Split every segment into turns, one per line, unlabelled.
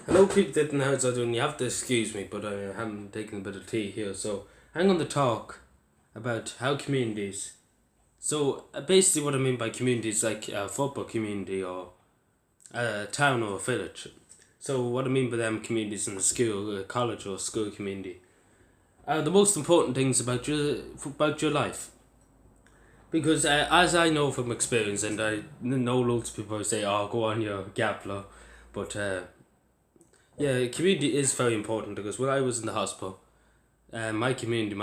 Hello, people that know how it's doing. You have to excuse me, but I am taking a bit of tea here. So I'm going to talk about how communities. Basically, what I mean by communities, like a football community or a town or a village. So what I mean by them communities in the school, college or school community, are the most important things about your life. Because as I know from experience, and I know loads of people say, "Oh, go on your gapler," but yeah, community is very important because when I was in the hospital, my community,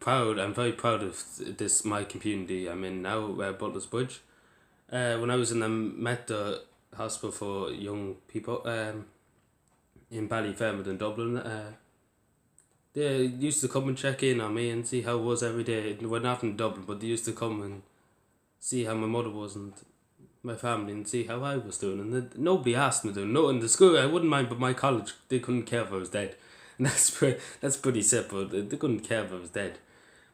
I'm very proud of my community I'm in now, Butler's Bridge. When I was in the Meta Hospital for Young People in Ballyfermot in Dublin, they used to come and check in on me and see how it was every day. We're not in Dublin, but they used to come and see how my mother was and my family and see how I was doing. And nobody asked me to. No, in the school I wouldn't mind, but my college they couldn't care if I was dead. And that's pretty simple. They couldn't care if I was dead.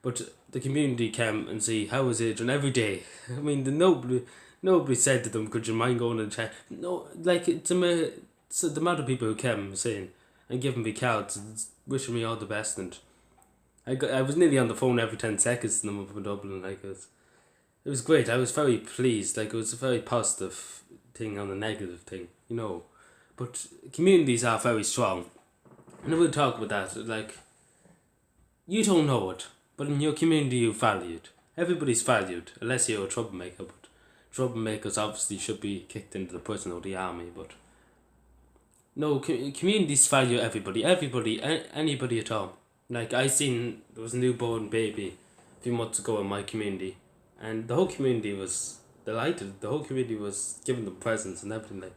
But the community came and see how was Adrian every day. I mean, nobody said to them, "Could you mind going and check?" No, like so the amount of people who came saying and giving me cards and wishing me all the best, and I was nearly on the phone every 10 seconds to them up in Dublin. It was great. I was very pleased. Like, it was a very positive thing on the negative thing. But communities are very strong. And we'll talk about that. Like, you don't know it, but in your community you're valued. Everybody's valued, unless you're a troublemaker. But troublemakers obviously should be kicked into the prison or the army. But no, communities value everybody. Everybody, anybody at all. Like, I seen there was a newborn baby a few months ago in my community, and the whole community was delighted. The whole community was giving them presents and everything. Like,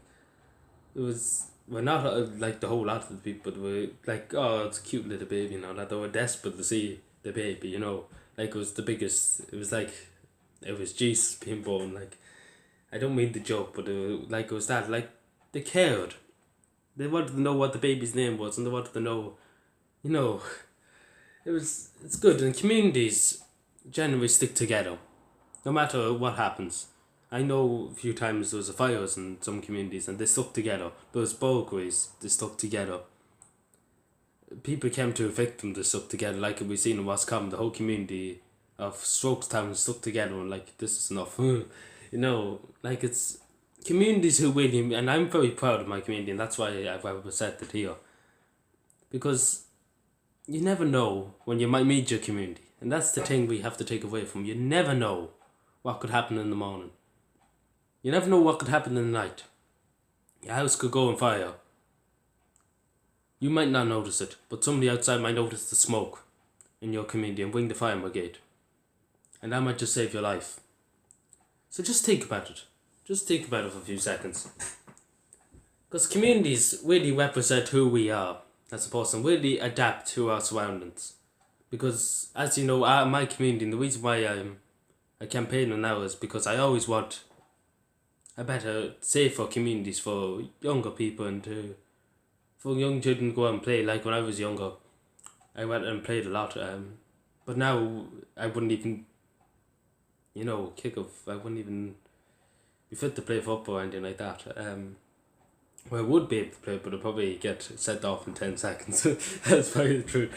it was, we're not like the whole lot of the people, but we're like, "Oh, it's a cute little baby," and all that. They were desperate to see the baby. Like, it was the biggest. It was Jesus being born. Like, I don't mean the joke, but it was that. Like, they cared. They wanted to know what the baby's name was, and they wanted to know, you know, it's good. And communities generally stick together, no matter what happens. I know a few times there was a fires in some communities and they stuck together. Those burglaries, they stuck together. People came to evict them, they stuck together. Like we've seen in Wascom, the whole community of Strokes Town stuck together and like, this is enough. Like, it's communities who really, and I'm very proud of my community, and that's why I've represented here. Because you never know when you might meet your community. And that's the thing we have to take away from. You never know what could happen in the morning. You never know what could happen in the night. Your house could go on fire. You might not notice it, but somebody outside might notice the smoke in your community and bring the fire brigade. And that might just save your life. So just think about it. Just think about it for a few seconds. Because communities really represent who we are as a person, really adapt to our surroundings. Because, as you know, my community, and the reason why I'm a campaigner now is because I always want a better, safer communities for younger people and for young children to go out and play. Like when I was younger, I went and played a lot. But now I wouldn't even, I wouldn't even be fit to play football or anything like that. Well, I would be able to play, but I'd probably get sent off in 10 seconds. That's probably the truth.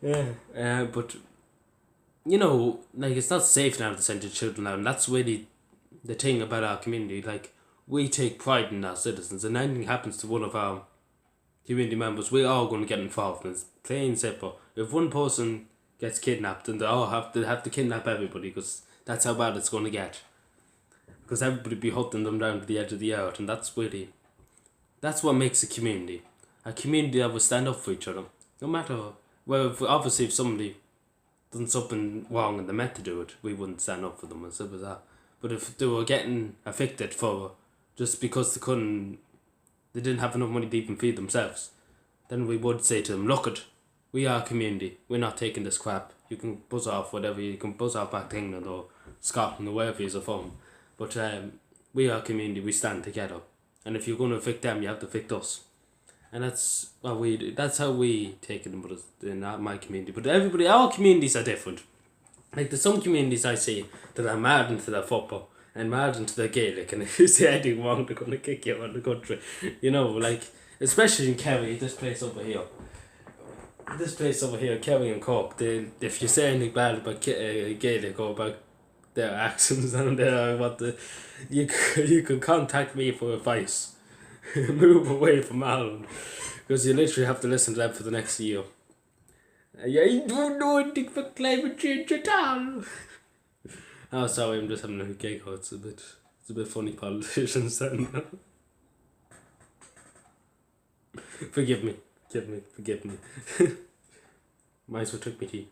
Yeah. But, like, it's not safe now to send your children out, and that's really the thing about our community. Like, we take pride in our citizens, and anything happens to one of our community members, we're all going to get involved, and it's plain simple. If one person gets kidnapped, then they all have to kidnap everybody, because that's how bad it's going to get. Because everybody be hunting them down to the edge of the earth, and that's what makes a community. A community that will stand up for each other. No matter, well, obviously if somebody done something wrong and they meant to do it, we wouldn't stand up for them as simple as that. But if they were getting evicted for just because they didn't have enough money to even feed themselves, then we would say to them, "Look we are a community, we're not taking this crap. You can buzz off whatever, you can buzz off back to England or Scotland or wherever you're from. But we are a community, we stand together. And if you're going to evict them, you have to evict us." And that's how we take it in my community. But all communities are different. Like, there's some communities I see that are mad into their football and mad into their Gaelic, and if you say anything wrong, they're going to kick you out of the country. Like, especially in Kerry, this place over here. This place over here, Kerry and Cork, if you say anything bad about Gaelic or about their accents and you can contact me for advice. Move away from Ireland, because you literally have to listen to them for the next year. I don't know anything about climate change at all. Oh, sorry, I'm just having a giggle. It's a bit funny politicians. Forgive me. Might as well took me tea.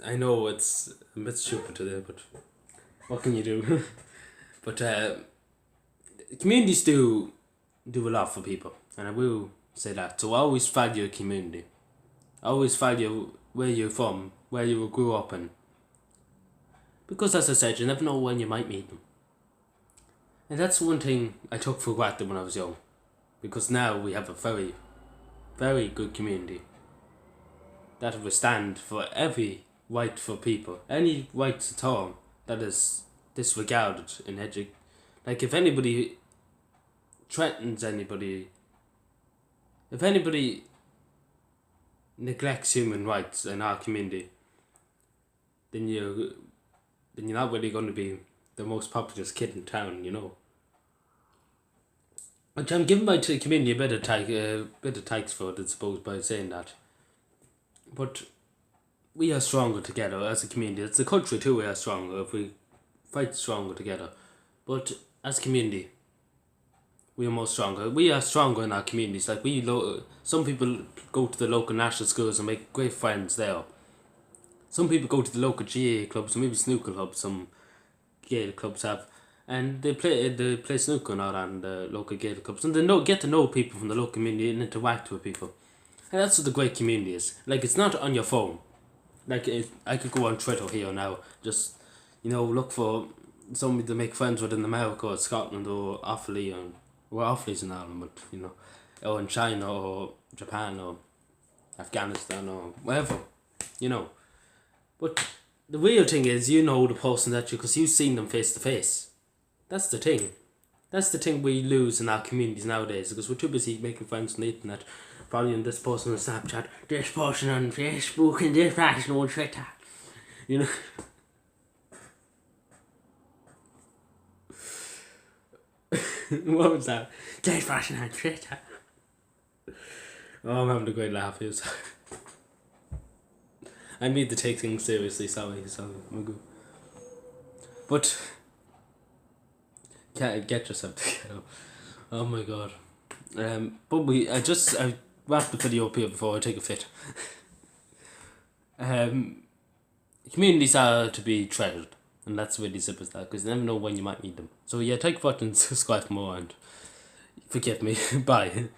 I know it's a bit stupid today, but what can you do? But communities do a lot for people, and I will say that. So always value a community. Always value where you're from, where you grew up in. Because as I said, you never know when you might meet them. And that's one thing I took for granted when I was young. Because now we have a very, very good community that will stand for every right for people. Any rights at all that is disregarded in like if anybody threatens anybody, if anybody neglects human rights in our community, then you're not really going to be the most populous kid in town, you know. Which I'm giving my community a bit of thanks for it, I suppose, by saying that. But we are stronger together as a community. It's the country too. We are stronger if we fight stronger together. But as a community, we are more stronger. We are stronger in our communities. Like some people go to the local national schools and make great friends there. Some people go to the local GA clubs, maybe snooker clubs. Some Gaelic clubs have, and they play snooker now on the local Gaelic clubs, and they get to know people from the local community and interact with people. And that's what the great community is. Like, it's not on your phone. Like, I could go on Twitter here now, just, look for somebody to make friends with in America or Scotland or Offaly, and Offaly's in Ireland, but or in China or Japan or Afghanistan or wherever, But the real thing is, the person because you've seen them face to face. That's the thing. That's the thing we lose in our communities nowadays, because we're too busy making friends on the internet. Probably on this person on Snapchat, this person on Facebook, and this person on Twitter. What was that? This person on Twitter. Oh, I'm having a great laugh here. I need to take things seriously, sorry, I'm good. But get yourself together. Oh my god. But I wrapped the video up here before I take a fit. Communities are to be treasured, and that's really simple as that, because you never know when you might need them. So yeah, take a photo and subscribe for more, and forgive me. Bye.